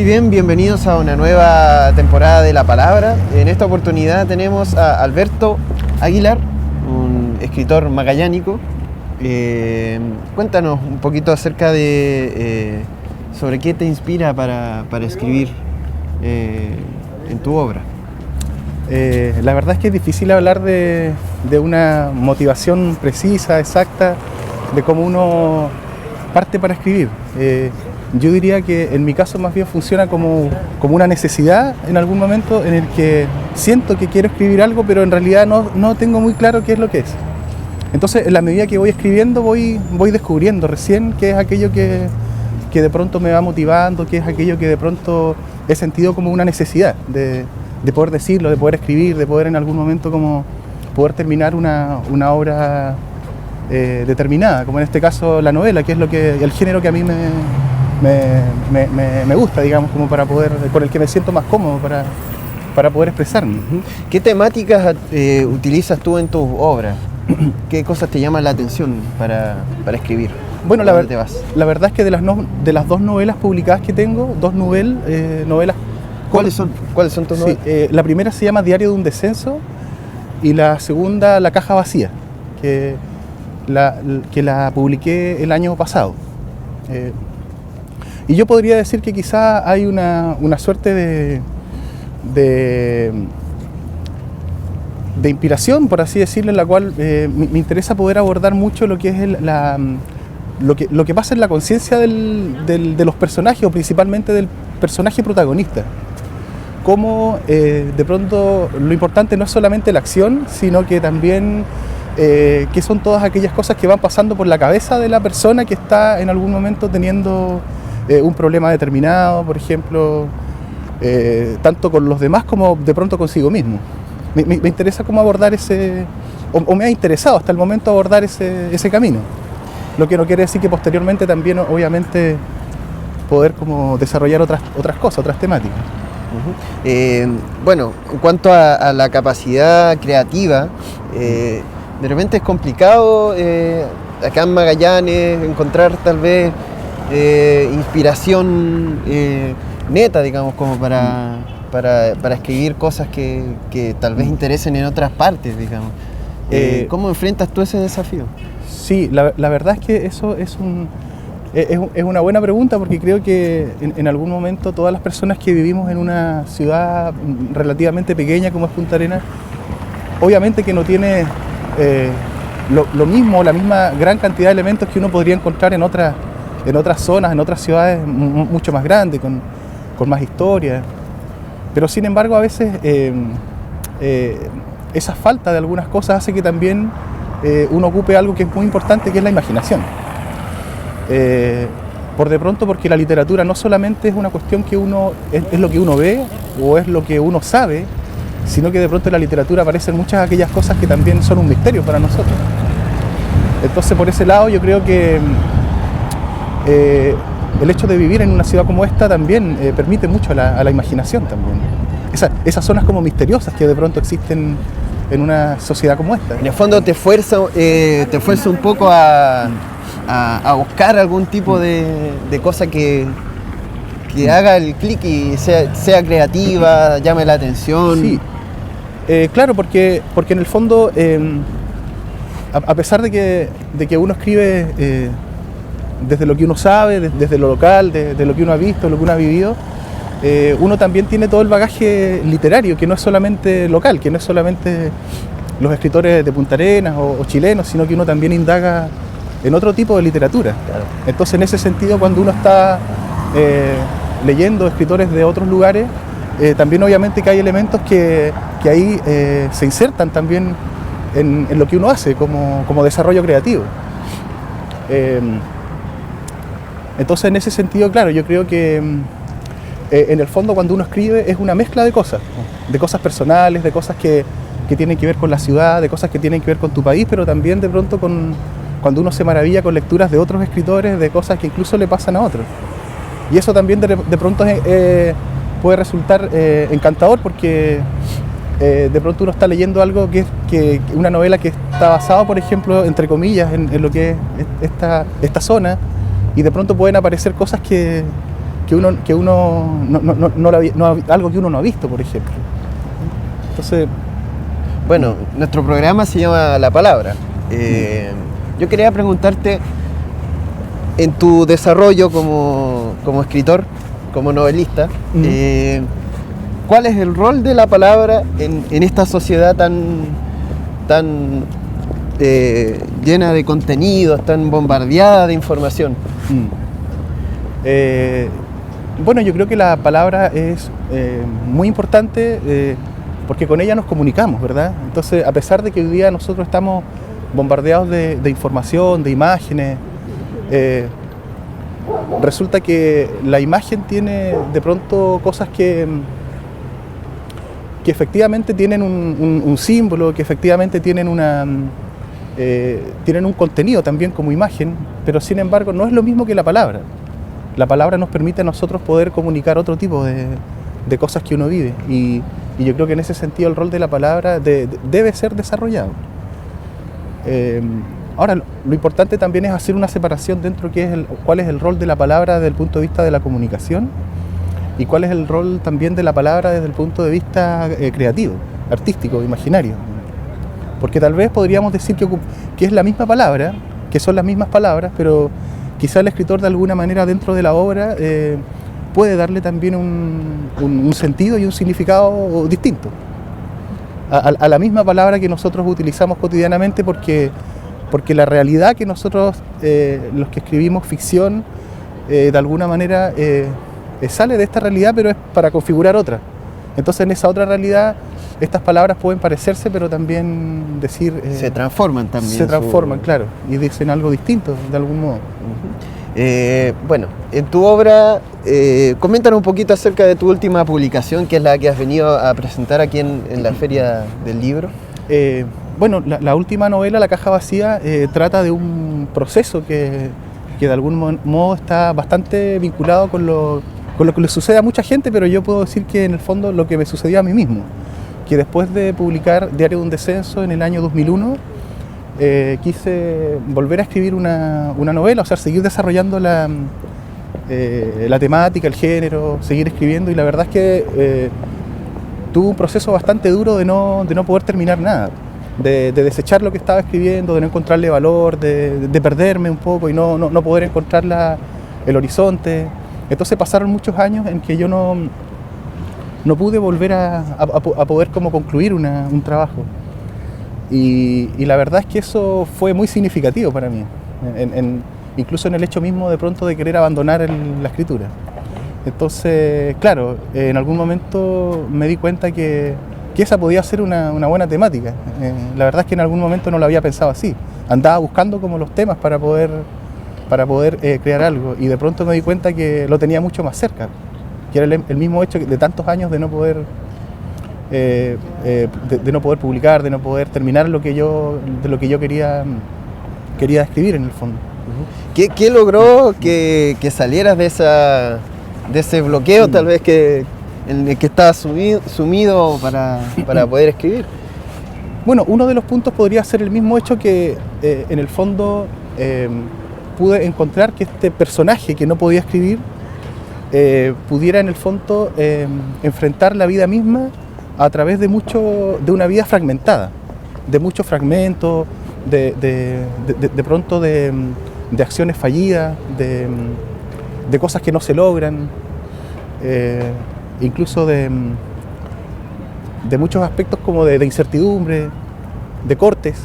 bien, bienvenidos a una nueva temporada de La Palabra. En esta oportunidad tenemos a Alberto Aguilar, un escritor magallánico. Cuéntanos un poquito acerca de sobre qué te inspira para escribir en tu obra. La verdad es que es difícil hablar de una motivación precisa, exacta, de cómo uno parte para escribir. Yo diría que en mi caso más bien funciona como una necesidad en algún momento en el que siento que quiero escribir algo, pero en realidad no tengo muy claro qué es lo que es. Entonces, en la medida que voy escribiendo, voy descubriendo recién qué es aquello que de pronto me va motivando, qué es aquello que de pronto he sentido como una necesidad de poder decirlo, de poder escribir, de poder en algún momento como poder terminar una obra determinada, como en este caso la novela, que es el género que a mí me gusta, digamos, como para poder, con el que me siento más cómodo para poder expresarme. ¿Qué temáticas utilizas tú en tus obras? ¿Qué cosas te llaman la atención para escribir? Bueno, la verdad es que de las dos novelas publicadas que tengo, dos novelas. ¿Cuáles son tus novelas? La primera se llama Diario de un descenso y la segunda La caja vacía, que la publiqué el año pasado. Y yo podría decir que quizá hay una suerte de inspiración, por así decirlo, en la cual me interesa poder abordar mucho lo que es lo que pasa en la conciencia de los personajes, o principalmente del personaje protagonista. Cómo de pronto lo importante no es solamente la acción, sino que también qué son todas aquellas cosas que van pasando por la cabeza de la persona que está en algún momento teniendo un problema determinado, por ejemplo, tanto con los demás como de pronto consigo mismo. Me interesa cómo abordar o me ha interesado hasta el momento abordar ese camino. Lo que no quiere decir que posteriormente también, obviamente, poder como desarrollar otras cosas, otras temáticas. Bueno, en cuanto a la capacidad creativa, de repente es complicado acá en Magallanes encontrar tal vez inspiración neta, digamos, como para escribir cosas que tal vez interesen en otras partes, digamos. ¿Cómo enfrentas tú ese desafío? Sí, la verdad es que eso es una buena pregunta, porque creo que en algún momento todas las personas que vivimos en una ciudad relativamente pequeña como es Punta Arenas, obviamente que no tiene lo mismo, la misma gran cantidad de elementos que uno podría encontrar en otras zonas, en otras ciudades mucho más grandes, con más historia. Pero sin embargo a veces esa falta de algunas cosas hace que también uno ocupe algo que es muy importante, que es la imaginación. Por de pronto, porque la literatura no solamente es una cuestión que es lo que uno ve o es lo que uno sabe, sino que de pronto en la literatura aparecen muchas de aquellas cosas que también son un misterio para nosotros. Entonces, por ese lado, yo creo que el hecho de vivir en una ciudad como esta también permite mucho a la imaginación también. Esas zonas como misteriosas que de pronto existen en una sociedad como esta. En el fondo te fuerza un poco a buscar algún tipo de cosa que haga el clic y sea creativa, llame la atención. Sí, claro, porque en el fondo, a pesar de que uno escribe desde lo que uno sabe, desde lo local, de lo que uno ha visto, lo que uno ha vivido, uno también tiene todo el bagaje literario, que no es solamente local, que no es solamente los escritores de Punta Arenas o chilenos, sino que uno también indaga en otro tipo de literatura. Claro. Entonces, en ese sentido, cuando uno está leyendo escritores de otros lugares, también obviamente que hay elementos que ahí se insertan también en lo que uno hace como desarrollo creativo. Entonces, en ese sentido, claro, yo creo que en el fondo cuando uno escribe es una mezcla de cosas personales, de cosas que tienen que ver con la ciudad, de cosas que tienen que ver con tu país, pero también de pronto cuando uno se maravilla con lecturas de otros escritores, de cosas que incluso le pasan a otros. Y eso también de pronto puede resultar encantador, porque de pronto uno está leyendo algo que una novela que está basada, por ejemplo, entre comillas, en lo que es esta zona, y de pronto pueden aparecer cosas que algo que uno no ha visto, por ejemplo. Entonces, bueno, nuestro programa se llama La Palabra. Yo quería preguntarte, en tu desarrollo como escritor, como novelista, ¿cuál es el rol de la palabra en esta sociedad tan llena de contenidos, tan bombardeada de información? Bueno, yo creo que la palabra es muy importante porque con ella nos comunicamos, ¿verdad? Entonces, a pesar de que hoy día nosotros estamos bombardeados de información, de imágenes, resulta que la imagen tiene de pronto cosas que efectivamente tienen un símbolo, que efectivamente tienen un contenido también como imagen, pero sin embargo no es lo mismo que la palabra. La palabra nos permite a nosotros poder comunicar otro tipo de cosas que uno vive, y yo creo que en ese sentido el rol de la palabra debe ser desarrollado. Ahora, lo importante también es hacer una separación dentro de cuál es el rol de la palabra desde el punto de vista de la comunicación y cuál es el rol también de la palabra desde el punto de vista creativo, artístico, imaginario. Porque tal vez podríamos decir que es la misma palabra, que son las mismas palabras, pero quizá el escritor de alguna manera dentro de la obra puede darle también un sentido y un significado distinto a la misma palabra que nosotros utilizamos cotidianamente, porque la realidad que nosotros, los que escribimos ficción, de alguna manera sale de esta realidad, pero es para configurar otra. Entonces, en esa otra realidad, estas palabras pueden parecerse, pero también decir... se transforman también. Se transforman, claro, y dicen algo distinto, de algún modo. Bueno, en tu obra, coméntanos un poquito acerca de tu última publicación, que es la que has venido a presentar aquí en la Feria del Libro. Bueno, la última novela, La Caja Vacía, trata de un proceso que de algún modo está bastante vinculado con lo que le sucede a mucha gente, pero yo puedo decir que en el fondo lo que me sucedió a mí mismo, que después de publicar Diario de un Descenso en el año 2001, quise volver a escribir una novela, o sea, seguir desarrollando la temática, el género, seguir escribiendo, y la verdad es que tuve un proceso bastante duro de no poder terminar nada, de desechar lo que estaba escribiendo, de no encontrarle valor, de perderme un poco y no poder encontrar el horizonte. Entonces pasaron muchos años en que yo no pude volver a poder como concluir un trabajo. Y la verdad es que eso fue muy significativo para mí, incluso en el hecho mismo de pronto de querer abandonar la escritura. Entonces, claro, en algún momento me di cuenta que esa podía ser una buena temática. La verdad es que en algún momento no lo había pensado así. Andaba buscando como los temas para poder crear algo, y de pronto me di cuenta que lo tenía mucho más cerca, que era el mismo hecho de tantos años de no poder publicar, de no poder terminar de lo que yo quería escribir en el fondo. ¿Qué logró que salieras de ese bloqueo tal vez en el que estabas sumido para poder escribir? Bueno, uno de los puntos podría ser el mismo hecho que en el fondo pude encontrar que este personaje que no podía escribir pudiera en el fondo enfrentar la vida misma a través de una vida fragmentada, de muchos fragmentos, de pronto de acciones fallidas, de cosas que no se logran, incluso de muchos aspectos como de incertidumbre, de cortes.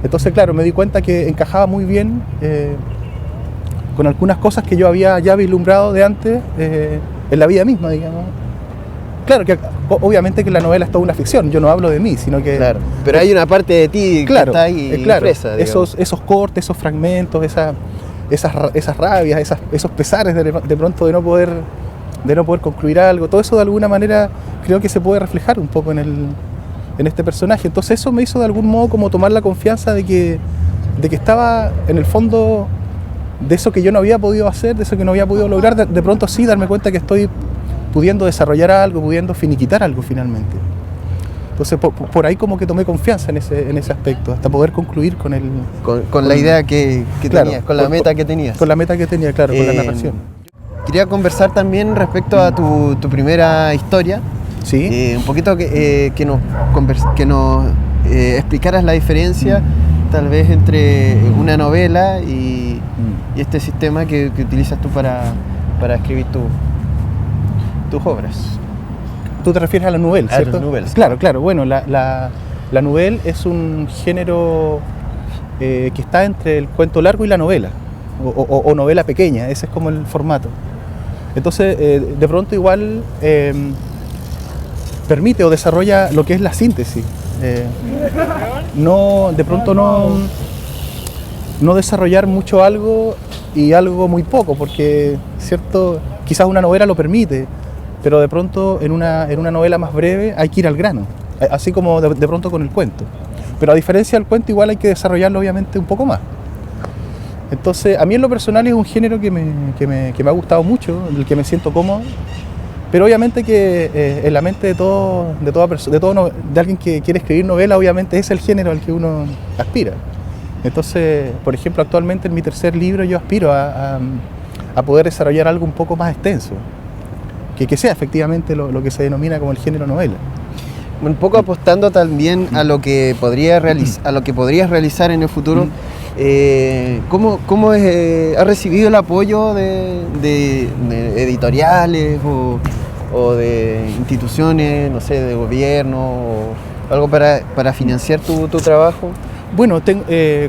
Entonces, claro, me di cuenta que encajaba muy bien con algunas cosas que yo había ya vislumbrado de antes en la vida misma, digamos. Claro, que obviamente que la novela es toda una ficción, yo no hablo de mí, sino que... Claro, pero hay una parte de ti que está ahí impresa, esos cortes, esos fragmentos, esas rabias, esos pesares de pronto de no poder concluir algo, todo eso de alguna manera creo que se puede reflejar un poco en este personaje. Entonces eso me hizo de algún modo como tomar la confianza de que estaba en el fondo de eso que yo no había podido hacer, de eso que no había podido lograr, de pronto sí darme cuenta que estoy pudiendo desarrollar algo, pudiendo finiquitar algo finalmente. Entonces por ahí como que tomé confianza en ese aspecto, hasta poder concluir con la idea que tenías, con la meta que tenías. Con la meta que tenía, claro, con la narración. quería conversar también respecto a tu primera historia. Sí. Un poquito que nos explicaras la diferencia tal vez entre una novela y este sistema que utilizas tú para escribir tus obras. Tú te refieres a la novela, ¿cierto? A las novelas. Claro. Bueno, la novela es un género que está entre el cuento largo y la novela, o novela pequeña, ese es como el formato. Entonces, de pronto igual permite o desarrolla lo que es la síntesis. De pronto no desarrollar mucho algo y algo muy poco, porque cierto, quizás una novela lo permite, pero de pronto en una novela más breve hay que ir al grano, así como de pronto con el cuento. Pero a diferencia del cuento igual hay que desarrollarlo obviamente un poco más. Entonces a mí en lo personal es un género que me ha gustado mucho, del que me siento cómodo, pero obviamente que en la mente de alguien que quiere escribir novela, obviamente es el género al que uno aspira. Entonces, por ejemplo, actualmente en mi tercer libro yo aspiro a poder desarrollar algo un poco más extenso, que sea efectivamente lo que se denomina como el género novela. Un poco apostando también a lo que podrías realizar en el futuro. ¿Cómo has recibido el apoyo de editoriales o de instituciones, no sé, de gobierno o algo para financiar tu trabajo? Bueno,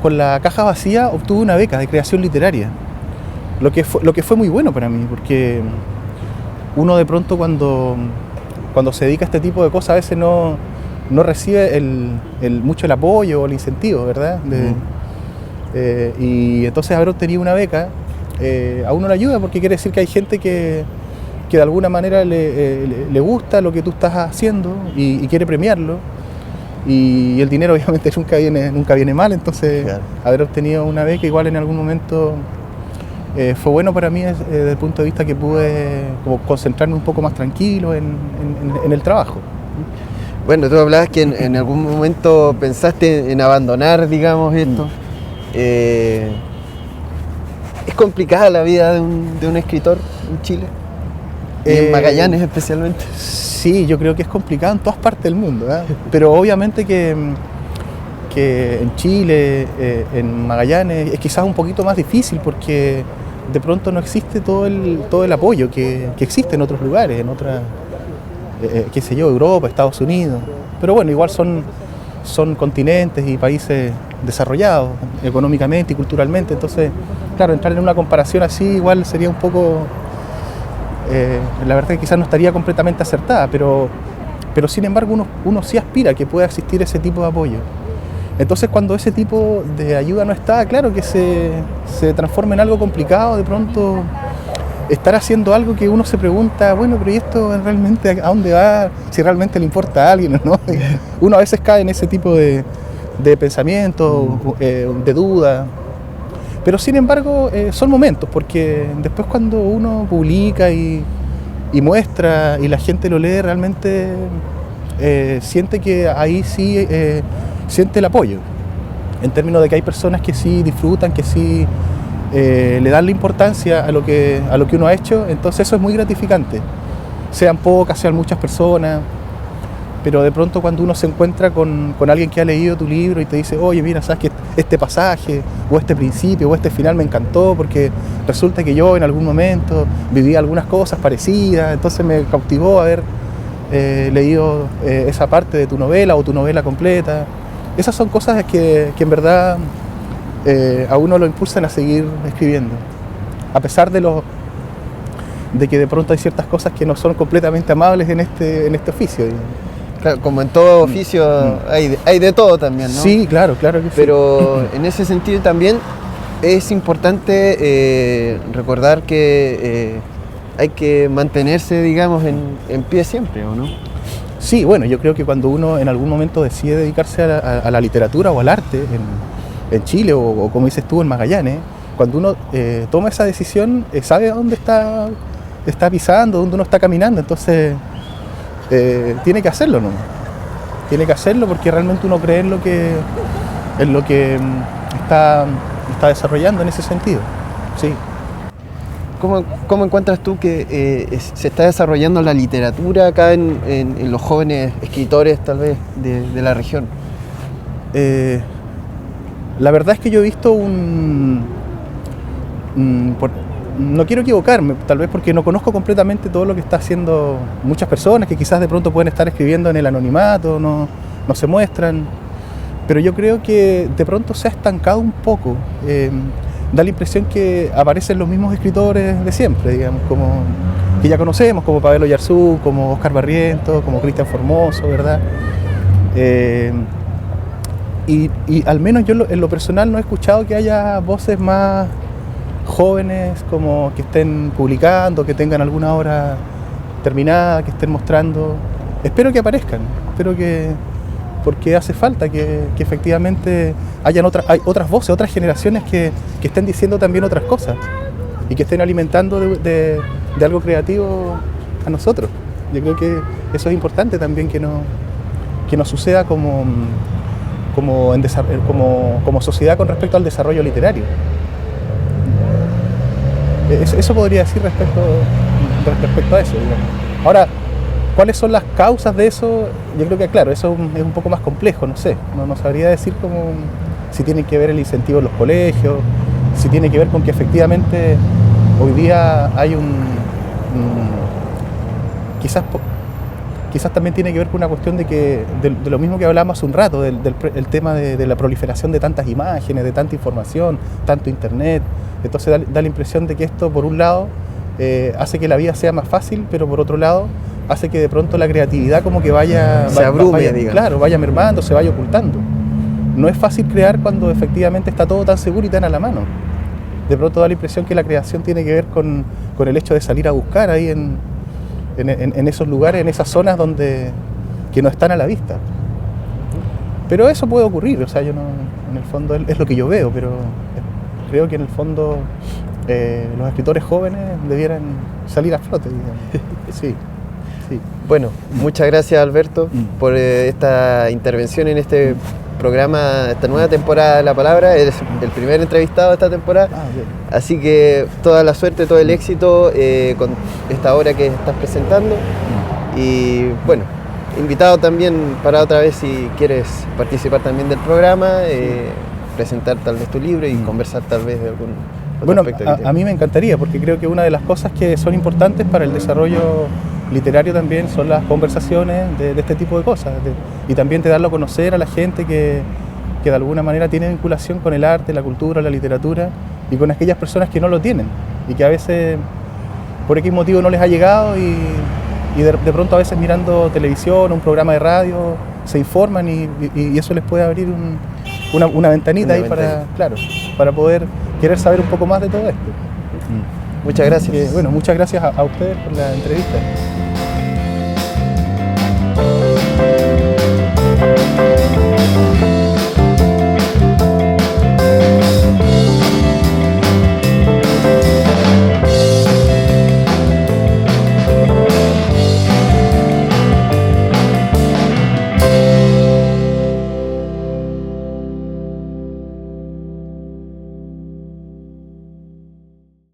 con la Caja Vacía obtuve una beca de creación literaria, lo que fue muy bueno para mí, porque uno de pronto cuando se dedica a este tipo de cosas a veces no recibe mucho el apoyo o el incentivo, ¿verdad? Y entonces haber obtenido una beca a uno le ayuda, porque quiere decir que hay gente que de alguna manera le gusta lo que tú estás haciendo y quiere premiarlo, y el dinero obviamente nunca viene mal. Entonces claro, haber obtenido una beca igual en algún momento fue bueno para mí desde el punto de vista que pude como concentrarme un poco más tranquilo en el trabajo. Bueno, tú hablabas que en algún momento pensaste en abandonar, digamos, esto. ¿Es complicada la vida de un escritor en Chile? En Magallanes especialmente. Sí, yo creo que es complicado en todas partes del mundo, ¿eh? Pero obviamente que en Chile, en Magallanes, es quizás un poquito más difícil, porque de pronto no existe todo el apoyo que existe en otros lugares, en otras, qué sé yo, Europa, Estados Unidos. Pero bueno, igual son continentes y países desarrollados económicamente y culturalmente. Entonces, claro, entrar en una comparación así igual sería un poco... la verdad que quizás no estaría completamente acertada, pero sin embargo uno sí aspira a que pueda existir ese tipo de apoyo. Entonces, cuando ese tipo de ayuda no está, claro que se transforma en algo complicado. De pronto estar haciendo algo que uno se pregunta, bueno, pero ¿y esto realmente a dónde va? Si realmente le importa a alguien o no. Uno a veces cae en ese tipo de pensamientos, de dudas. Pero sin embargo son momentos, porque después cuando uno publica y muestra y la gente lo lee, realmente siente que ahí sí siente el apoyo, en términos de que hay personas que sí disfrutan, que sí le dan la importancia a lo que uno ha hecho. Entonces eso es muy gratificante, sean pocas, sean muchas personas. Pero de pronto cuando uno se encuentra con alguien que ha leído tu libro y te dice, oye, mira, sabes que este pasaje, o este principio, o este final me encantó, porque resulta que yo en algún momento viví algunas cosas parecidas, entonces me cautivó haber leído esa parte de tu novela o tu novela completa. Esas son cosas que en verdad a uno lo impulsan a seguir escribiendo, a pesar de que de pronto hay ciertas cosas que no son completamente amables en este oficio, digamos. Claro, como en todo oficio hay de todo también, ¿no? Sí, claro que sí. Pero en ese sentido también es importante recordar que hay que mantenerse, digamos, en pie siempre, ¿o no? Sí, bueno, yo creo que cuando uno en algún momento decide dedicarse a la literatura o al arte en Chile o como dices tú, en Magallanes, cuando uno toma esa decisión, sabe a dónde está pisando, dónde uno está caminando. Entonces tiene que hacerlo, ¿no? Tiene que hacerlo porque realmente uno cree en lo que está desarrollando en ese sentido. Sí. ¿Cómo encuentras tú que se está desarrollando la literatura acá en los jóvenes escritores, tal vez, de la región? La verdad es que yo he visto no quiero equivocarme, tal vez porque no conozco completamente todo lo que está haciendo muchas personas que quizás de pronto pueden estar escribiendo en el anonimato, no se muestran, pero yo creo que de pronto se ha estancado un poco. Da la impresión que aparecen los mismos escritores de siempre, digamos, como que ya conocemos, como Pavel Oyarzún, como Oscar Barrientos, como Cristian Formoso, ¿verdad? Y al menos yo en lo personal no he escuchado que haya voces más jóvenes como que estén publicando, que tengan alguna obra terminada, que estén mostrando. Espero que aparezcan, porque hace falta que efectivamente hay otras voces, otras generaciones que estén diciendo también otras cosas y que estén alimentando de algo creativo a nosotros. Yo creo que eso es importante también que nos suceda como sociedad con respecto al desarrollo literario. Eso podría decir respecto a eso, digamos. Ahora, ¿cuáles son las causas de eso? Yo creo que, claro, eso es un poco más complejo, no sé. No sabría decir si tiene que ver el incentivo en los colegios, si tiene que ver con que efectivamente hoy día hay quizás también tiene que ver con una cuestión de lo mismo que hablábamos hace un rato, el tema de la proliferación de tantas imágenes, de tanta información, tanto internet. Entonces da la impresión de que esto, por un lado, hace que la vida sea más fácil, pero por otro lado, hace que de pronto la creatividad como que vaya mermando, se vaya ocultando. No es fácil crear cuando efectivamente está todo tan seguro y tan a la mano. De pronto da la impresión que la creación tiene que ver con el hecho de salir a buscar ahí en esos lugares, en esas zonas que no están a la vista. Pero eso puede ocurrir, o sea, yo no, en el fondo es lo que yo veo, pero creo que en el fondo los escritores jóvenes debieran salir a flote, digamos. Sí. Bueno, muchas gracias, Alberto, por esta intervención en este programa, esta nueva temporada de La Palabra. Eres el primer entrevistado de esta temporada, así que toda la suerte, todo el éxito con esta obra que estás presentando. Y bueno, invitado también para otra vez si quieres participar también del programa, presentar tal vez tu libro y conversar tal vez de algún otro aspecto. A mí me encantaría, porque creo que una de las cosas que son importantes para el desarrollo literario también son las conversaciones de este tipo de cosas, y también de darlo a conocer a la gente que de alguna manera tiene vinculación con el arte, la cultura, la literatura, y con aquellas personas que no lo tienen y que a veces por X motivo no les ha llegado y de pronto a veces mirando televisión, un programa de radio, se informan y eso les puede abrir una ventanita para poder querer saber un poco más de todo esto. Muchas gracias. Muchas gracias a ustedes por la entrevista.